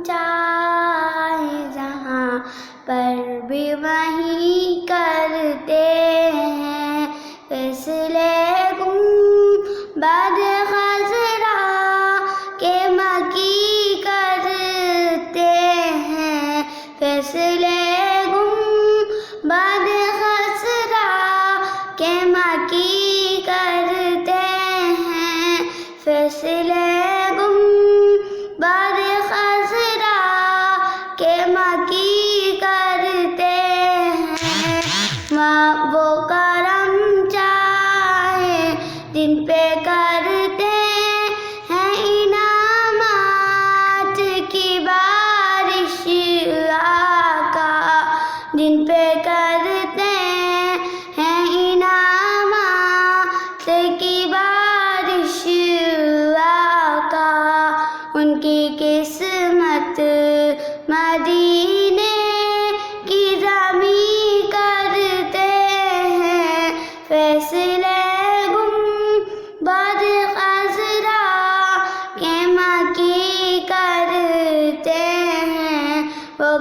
چاہے جہاں پر بھی وہیں کرتے ہیں فیصلے گنبد خضرا کے مکی کرتے ہیں فیصلے گنبد خضرا کے مکی کرتے ہیں فیصلے گنبد خضرا کے مکی کرتے ہیں وہ کرم چاہے جن پہ کرتے ہیں انعامات کی بارش آقا جن پہ کرتے ہیں انعامات کی بارش آقا ان کی قسمت مدینے کی زمیں کرتے ہیں فیصلے گنبد خضرا کے مکی کرتے ہیں وہ